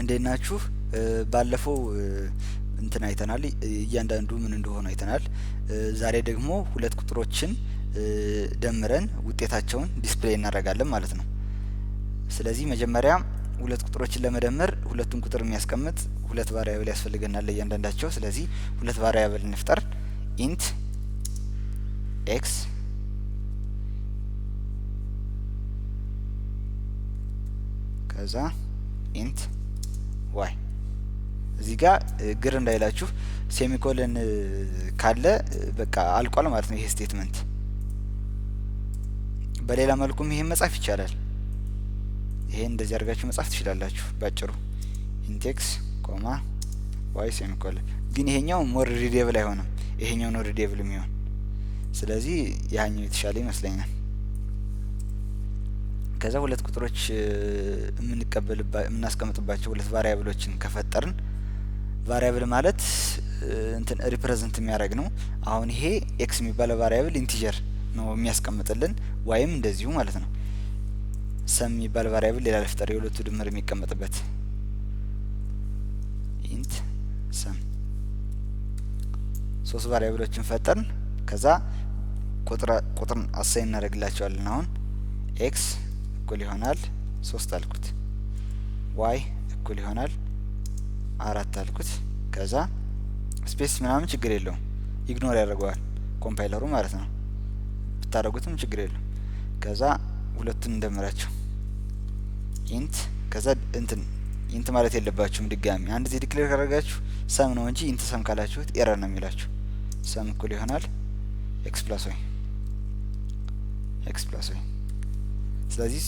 እንደናችሁ ባለፈው እንትን አይተናል እያንዳንዱ ምን እንደሆነ አይተናል። ዛሬ ደግሞ ሁለት ቁጥሮችን ደምረን ውጤታቸውን ዲስፕሌይ እናደርጋለን ማለት ነው። ስለዚህ መጀመሪያ ሁለት ቁጥሮችን ለመደመር ሁለቱን ቁጥር የሚያስቀምጥ ሁለት ቫሪያብል ያስፈልገናል ለእያንዳንዳቸው። ስለዚህ ሁለት ቫሪያብል እንፍጠር። ኢንት ኤክስ ከዛ ኢንት ዋይ። እዚህ ጋር ግር እንዳይላችሁ ሴሚኮለን ካለ በቃ አልቋል ማለት ነው ይሄ ስቴትመንት። በሌላ መልኩም ይሄን መጻፍ ይቻላል። ይሄን እንደዚህ አድርጋችሁ መጻፍ ትችላላችሁ ባጭሩ ኢንት ኤክስ ኮማ ዋይ ሴሚኮለን። ግን ይሄኛው ሞር ሪዴብል አይሆንም፣ ይሄኛው ነው ሪዴብል የሚሆን። ስለዚህ ያኛው የተሻለ ይመስለኛል። ከዛ ሁለት ቁጥሮች የምናስቀምጥባቸው ሁለት ቫሪያብሎችን ከፈጠርን፣ ቫሪያብል ማለት እንትን ሪፕሬዘንት የሚያደርግ ነው። አሁን ይሄ ኤክስ የሚባለው ቫሪያብል ኢንቲጀር ነው የሚያስቀምጥልን፣ ዋይም እንደዚሁ ማለት ነው። ሰም የሚባል ቫሪያብል ሌላ ልፍጠር፣ የሁለቱ ድምር የሚቀመጥበት ኢንት ሰም። ሶስት ቫሪያብሎችን ፈጠርን። ከዛ ቁጥርን አሳይን እናደርግላቸዋለን። አሁን ኤክስ እኩል ይሆናል 3 አልኩት፣ ዋይ እኩል ይሆናል 4 አልኩት። ከዛ ስፔስ ምናምን ችግር የለውም ኢግኖር ያደርገዋል ኮምፓይለሩ ማለት ነው። ብታደርጉትም ችግር የለውም። ከዛ ሁለቱን እንደምራቸው ኢንት። ከዛ ኢንት ማለት የለባችሁም ድጋሚ አንድ ጊዜ ዲክሌር ካደረጋችሁ ሰም ነው እንጂ ኢንት ሰም ካላችሁት ኤረር ነው የሚላችሁ። ሰም እኩል ይሆናል ኤክስ ፕላስ ዋይ። ስለዚህ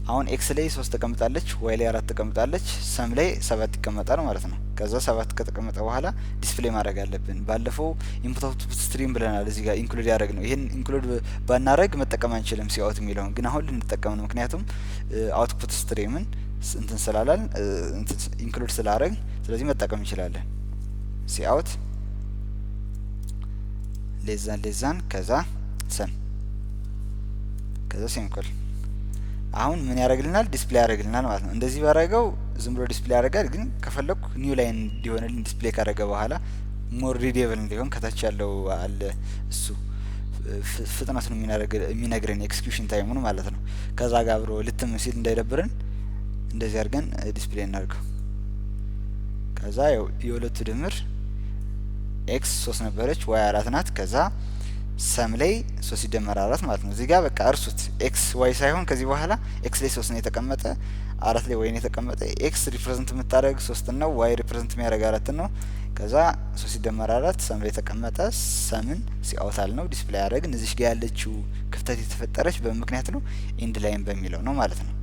አሁን ኤክስ ላይ 3 ተቀምጣለች፣ ዋይ ላይ 4 ተቀምጣለች፣ ሰም ላይ 7 ይቀመጣል ማለት ነው። ከዛ 7 ከተቀመጠ በኋላ ዲስፕሌይ ማድረግ አለብን። ባለፈው ኢንፑት አውትፑት ስትሪም ብለናል። እዚህ ጋር ኢንክሉድ ያደረግ ነው። ይሄን ኢንክሉድ ባናረግ መጠቀም አንችልም ሲአውት የሚለውን፣ ግን አሁን ልንጠቀም ነው። ምክንያቱም አውትፑት ስትሪምን እንትን ስላላል ኢንክሉድ ስላረግ፣ ስለዚህ መጠቀም እንችላለን። ሲአውት ሌዛን ከዛ ሰም ከዛ ሴሚኮል። አሁን ምን ያደርግልናል? ዲስፕሌይ ያደርግልናል ማለት ነው። እንደዚህ ባረገው ዝም ብሎ ዲስፕሌይ ያደርጋል። ግን ከፈለኩ ኒው ላይን እንዲሆንልን ዲስፕሌይ ካደረገ በኋላ ሞር ሪዴብል እንዲሆን ከታች ያለው አለ እሱ ፍጥነቱን የሚነግረን ኤክስኪዩሽን ታይሙን ማለት ነው። ከዛ ጋር አብሮ ልትም ሲል እንዳይደብረን እንደዚህ አድርገን ዲስፕሌይ እናድርገው። ከዛ የሁለቱ ድምር ኤክስ 3 ነበረች፣ ዋይ 4 ናት። ከዛ ሰም ላይ 3 ሲደመር 4 ማለት ነው። እዚህ ጋር በቃ እርሱት ኤክስ ዋይ ሳይሆን ከዚህ በኋላ ኤክስ ላይ 3 ነው የተቀመጠ፣ 4 ላይ ዋይ ነው የተቀመጠ። ኤክስ ሪፕሬዘንት የምታደርግ 3 ነው፣ ዋይ ሪፕሬዘንት የሚያደርግ 4 ነው። ከዛ 3 ሲደመር 4 ሰም ላይ የተቀመጠ፣ ሰምን ሲአውታል ነው ዲስፕሌይ ያደርግን። እዚህ ጋር ያለችው ክፍተት የተፈጠረች በምክንያት ነው ኢንድ ላይን በሚለው ነው ማለት ነው።